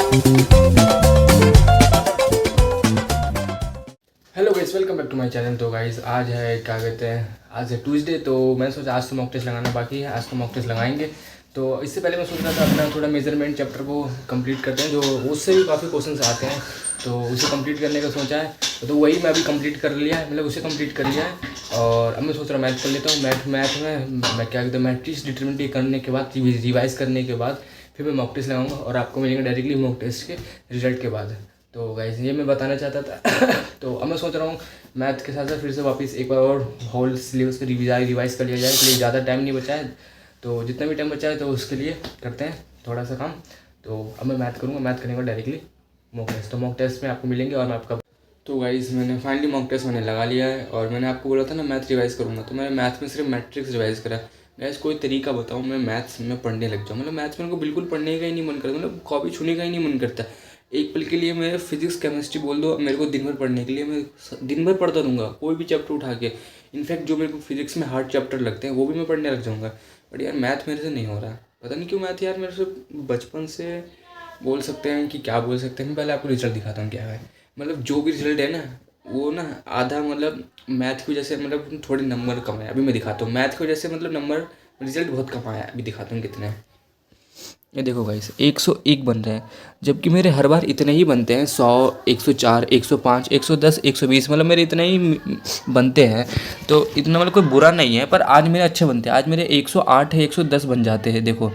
Hello guys, welcome back to my channel. तो guys आज है क्या कहते हैं, आज है ट्यूसडे। तो मैंने सोचा आज तो मॉक टेस्ट लगाना बाकी है, आज तो मॉक टेस्ट लगाएंगे। तो इससे पहले मैं सोच रहा था अपना थोड़ा मेजरमेंट चैप्टर को कंप्लीट करते हैं, जो उससे भी काफ़ी क्वेश्चंस आते हैं, तो उसे कंप्लीट करने का सोचा है। तो वही मैं अभी कंप्लीट कर लिया है, मतलब उसे कंप्लीट कर लिया है। और अब मैं सोच रहा मैथ कर लेता हूँ। मैथ में मैं क्या कहते हैं, मैट्रिक्स डिटरमिनेंट करने के बाद, रिवाइज करने के बाद फिर मैं मॉक टेस्ट लगाऊंगा और आपको मिलेंगे डायरेक्टली मॉक टेस्ट के रिजल्ट के बाद। तो गाइस ये मैं बताना चाहता था। तो अब मैं सोच रहा हूँ मैथ के साथ साथ फिर से वापस एक बार और होल सिलेबस को रिवाइज कर लिया जाए, इसलिए ज़्यादा टाइम नहीं बचा है। तो जितना भी टाइम बचा है तो उसके लिए करते हैं थोड़ा सा काम। तो अब मैं मैथ करूँगा, मैथ करने का डायरेक्टली मॉक टेस्ट। तो मॉक टेस्ट में आपको मिलेंगे और मैं आपका। तो गाइस मैंने फाइनली मॉक टेस्ट मैंने लगा लिया है और मैंने आपको बोला था ना मैथ रिवाइज़ करूँगा, तो मैंने मैथ में सिर्फ मैट्रिक्स रिवाइज़ करा। गाइस कोई तरीका बताऊँ मैं मैथ्स में पढ़ने लग जाऊँ, मतलब मैथ्स में मेरे को बिल्कुल पढ़ने का ही नहीं मन करता, मतलब कॉपी छूने का ही नहीं मन करता। एक पल के लिए मैं फिजिक्स केमिस्ट्री बोल दो मेरे को दिन भर पढ़ने के लिए, मैं दिन भर पढ़ता रहूँगा कोई भी चैप्टर उठा के। इनफैक्ट जो मेरे को फिजिक्स में हार्ड चैप्टर लगते हैं वो भी मैं पढ़ने लग जाऊँगा। बट यार मैथ मेरे से नहीं हो रहा, पता नहीं क्यों। मैथ यार मेरे से बचपन से बोल सकते हैं कि क्या बोल सकते हैं, मैं पहले आपको रिजल्ट दिखाता हूँ क्या है। मतलब जो भी रिजल्ट है ना वो ना आधा मतलब मैथ की वजह से, मतलब थोड़े नंबर कम है। अभी मैं दिखाता हूँ मैथ की वजह से, मतलब नंबर रिजल्ट बहुत कम आया। अभी दिखाता हूँ कितने हैं। ये देखो गाइस 101 बन रहे हैं, जबकि मेरे हर बार इतने ही बनते हैं। 100, 104, 105, 110, 120, मतलब मेरे इतने ही बनते हैं। तो इतना मतलब कोई बुरा नहीं है, पर आज मेरे अच्छे बनते हैं। आज मेरे 108 है, 110 बन जाते हैं। देखो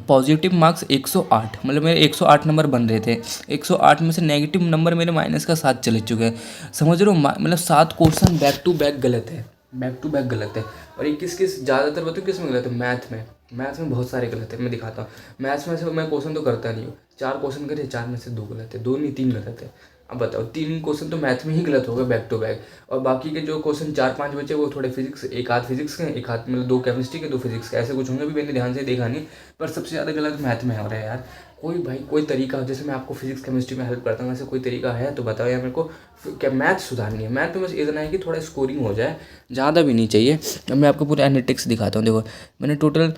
पॉजिटिव मार्क्स 108, मतलब मेरे 108 नंबर बन रहे थे। 108 में से नेगेटिव नंबर मेरे माइनस का 7 चले चुके हैं। समझ रहे हो, मतलब 7 क्वेश्चन बैक टू बैक गलत है, बैक टू बैक गलत है। और ये किस ज़्यादातर बताओ किस में गलत है? मैथ में। मैथ्स में बहुत सारे गलत है, मैं दिखाता हूँ। मैथ्स में से मैं क्वेश्चन तो करता नहीं हूँ, 4 क्वेश्चन करे, 4 में से 2 गलत है, 2 नहीं 3 गलत है। अब बताओ 3 क्वेश्चन तो मैथ में ही गलत हो गए बैक टू बैक। और बाकी के जो क्वेश्चन 4-5 बचे वो थोड़े फिजिक्स, एक आध फिजिक्स के, एक आध मतलब 2 केमिस्ट्री के, 2 फिजिक्स के, ऐसे कुछ होंगे। भी मैंने ध्यान से देखा नहीं, पर सबसे ज़्यादा गलत मैथ में हो रहा है यार। कोई भाई कोई तरीका, जैसे मैं आपको फिजिक्स केमिस्ट्री में हेल्प करता हूँ, वैसे कोई तरीका है तो बताओ यार मेरे को। क्या मैथ सुधारनी है, मैथ में बस इतना है कि थोड़ा स्कोरिंग हो जाए, ज़्यादा भी नहीं चाहिए। अब मैं आपको पूरा एनालिटिक्स दिखाता हूँ। देखो मैंने टोटल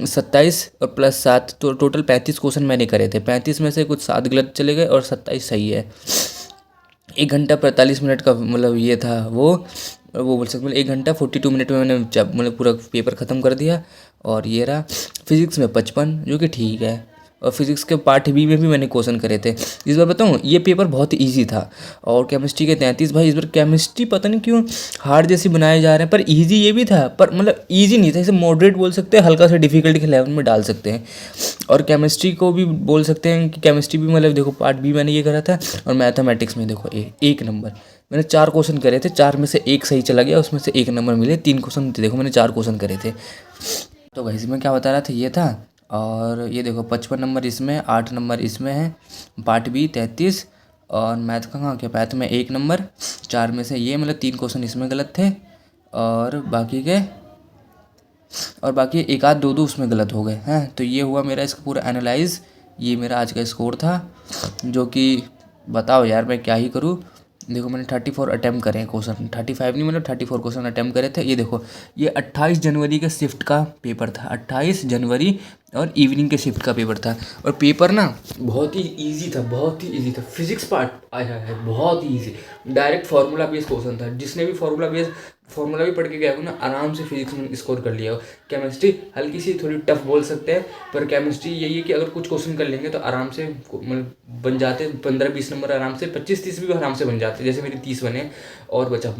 27 और प्लस 7 तो टोटल 35 क्वेश्चन मैंने करे थे। 35 में से कुछ 7 गलत चले गए और 27 सही है। 1 घंटा 45 मिनट का मतलब ये था वो बोल सकते, मतलब 1 घंटा 42 मिनट में मैंने मतलब पूरा पेपर ख़त्म कर दिया। और ये रहा फिज़िक्स में 55, जो कि ठीक है। और फिज़िक्स के पार्ट बी में भी मैंने क्वेश्चन करे थे। इस बार बताऊँ ये पेपर बहुत इजी था। और केमिस्ट्री के 33। भाई इस बार केमिस्ट्री पता नहीं क्यों हार्ड जैसी बनाए जा रहे हैं, पर इजी ये भी था, पर मतलब इजी नहीं था, इसे मॉडरेट बोल सकते हैं, हल्का सा डिफिकल्टी के लेवल में डाल सकते हैं। और केमिस्ट्री को भी बोल सकते हैं कि केमिस्ट्री भी मतलब देखो पार्ट बी मैंने ये करा था। और मैथमेटिक्स में देखो एक नंबर। मैंने 4 क्वेश्चन करे थे, 4 में से एक सही चला गया, उसमें से 1 नंबर मिले। 3 क्वेश्चन थे, देखो मैंने 4 क्वेश्चन करे थे। तो भाई इसमें क्या बता रहा था ये था। और ये देखो 55 नंबर इसमें, 8 नंबर इसमें है। Part B 33। और मैथ का कहाँ क्या, मैथ में 1 नंबर। 4 में से ये मतलब 3 क्वेश्चन इसमें गलत थे। और बाकी एक आध दो उसमें गलत हो गए हैं। तो ये हुआ मेरा इसका पूरा एनालाइज। ये मेरा आज का स्कोर था, जो कि बताओ यार मैं क्या ही करूँ। देखो मैंने 34 अटैम्प्ट करे हैं क्वेश्चन, 35 नहीं मतलब 34 क्वेश्चन अटैम्प्ट करे थे। ये देखो ये 28 जनवरी का शिफ्ट का पेपर था, 28 जनवरी और इवनिंग के शिफ्ट का पेपर था। और पेपर ना बहुत ही इजी था, बहुत ही इजी था। फिजिक्स पार्ट आया है बहुत ही easy, direct formula based question था। जिसने भी फार्मूला भी पढ़ के गया हो ना, आराम से फिजिक्स में स्कोर कर लिया हो। केमिस्ट्री हल्की सी थोड़ी टफ बोल सकते हैं, पर केमिस्ट्री यही है कि अगर कुछ क्वेश्चन कर लेंगे तो आराम से मतलब बन जाते 15-20 नंबर आराम से, 25-30 भी आराम से बन जाते, जैसे मेरे 30 बने। और बचा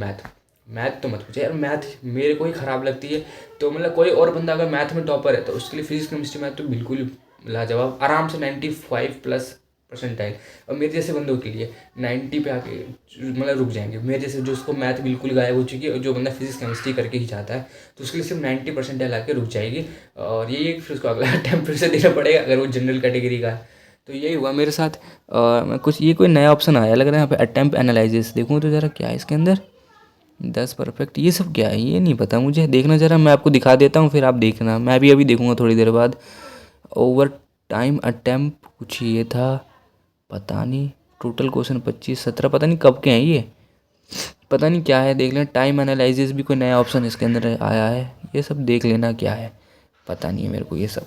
मैथ तो मत पूछो यार, मैथ मेरे को ही ख़राब लगती है। तो मतलब कोई और बंदा अगर मैथ में टॉपर है तो उसके लिए फिजिक्स केमिस्ट्री मैथ तो बिल्कुल लाजवाब, आराम से 95+% और मेरे जैसे बंदों के लिए 90 पे आके मतलब रुक जाएंगे। मेरे जैसे जो उसको मैथ बिल्कुल गायब हो चुकी है, और जो बंदा फिजिक्स केमिस्ट्री करके ही चाहता है तो उसके लिए सिर्फ 90% आके रुक जाएगी। और यही है, फिर उसको अगला अटैम्प्ट फिर से देना पड़ेगा अगर वो जनरल कैटेगरी का है। तो यही हुआ मेरे साथ। मैं कुछ ये कोई नया ऑप्शन आया लग रहा है यहाँ पे, अटैम्प्ट एनालिसिस। देखूँ तो ज़रा क्या है इसके अंदर, 10 परफेक्ट, ये सब क्या है ये नहीं पता मुझे। देखना ज़रा, मैं आपको दिखा देता हूँ फिर आप देखना। मैं भी अभी देखूँगा थोड़ी देर बाद। ओवर टाइम अटैम्प्ट कुछ ये था, पता नहीं। टोटल क्वेश्चन 25-17, पता नहीं कब के हैं ये, पता नहीं क्या है। देख लें, टाइम एनालिसिस भी कोई नया ऑप्शन इसके अंदर आया है, ये सब देख लेना क्या है, पता नहीं है मेरे को ये सब।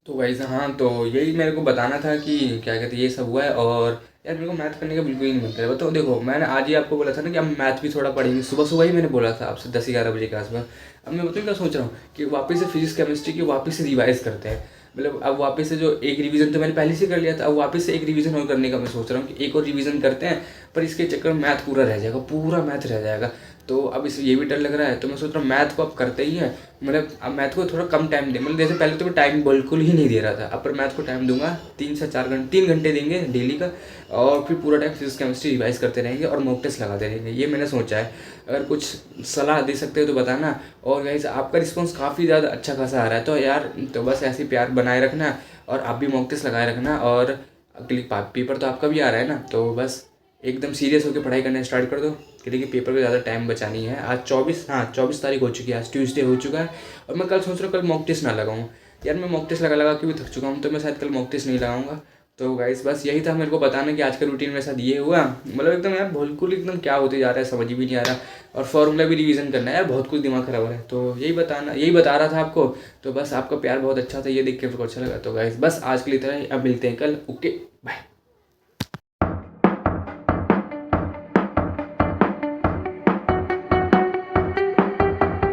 तो गाइस हाँ, तो यही मेरे को बताना था कि क्या कहते हैं ये सब हुआ है। और यार मेरे को मैथ करने का बिल्कुल ही नहीं मन कर रहा। तो देखो मैंने आज ही आपको बोला था ना कि हम मैथ भी थोड़ा पढ़ेंगे, सुबह सुबह ही मैंने बोला था आपसे 10-11 बजे के आसपास। अब मैं बताऊँ क्या सोच रहा हूँ कि वापस से फिजिक्स केमिस्ट्री की वापस से रिवाइज करते हैं। मतलब अब वापस से जो एक रिवीजन तो मैंने पहले से कर लिया था, अब वापस से एक रिवीजन और करने का मैं सोच रहा हूँ कि एक और रिवीजन करते हैं। पर इसके चक्कर में मैथ पूरा रह जाएगा, पूरा मैथ रह जाएगा। तो अब इस ये भी डर लग रहा है, तो मैं सोच रहा हूँ मैथ को अब करते ही है। मतलब अब मैथ को थोड़ा कम टाइम दे, मतलब जैसे पहले तो मैं टाइम बिल्कुल ही नहीं दे रहा था, अब पर मैथ को टाइम दूंगा 3 से 4 घंटे, 3 घंटे देंगे डेली का। और फिर पूरा टाइम फिजिक्स केमिस्ट्री रिवाइज करते रहेंगे और मॉक टेस्ट लगाते रहेंगे, ये मैंने सोचा है। अगर कुछ सलाह दे सकते हो तो बताना। और गाइस आपका रिस्पॉन्स काफ़ी ज़्यादा अच्छा खासा आ रहा है, तो यार तो बस ऐसे ही प्यार बनाए रखना। और आप भी मॉक टेस्ट लगाए रखना। और अगली पेपर तो आपका भी आ रहा है ना, तो बस एकदम सीरियस होकर पढ़ाई करना स्टार्ट कर दो। कि देखिए पेपर को ज़्यादा टाइम बचा नहीं है। आज 24 तारीख हो चुकी है, आज ट्यूसडे हो चुका है। और मैं कल सोच रहा हूँ कल मॉक टेस्ट ना लगाऊँ। यार मैं मॉक टेस्ट लगा लगा के भी थक चुका हूँ, तो मैं शायद कल मॉक टेस्ट नहीं लगाऊंगा। तो गाइस बस यही था मेरे को बताना कि आज का रूटीन मेरे साथ ये हुआ। मतलब एकदम यार बिल्कुल एकदम क्या होते जा रहा है समझ भी नहीं आ रहा। और फॉर्मूला भी रिवीजन करना है यार, बहुत कुछ दिमाग खराब हो रहा है। तो यही बता रहा था आपको। तो बस आपका प्यार बहुत अच्छा था, ये देख के मेरे को अच्छा लगा। तो गाइस बस आज के लिए इतना ही, अब मिलते हैं कल। Okay bye.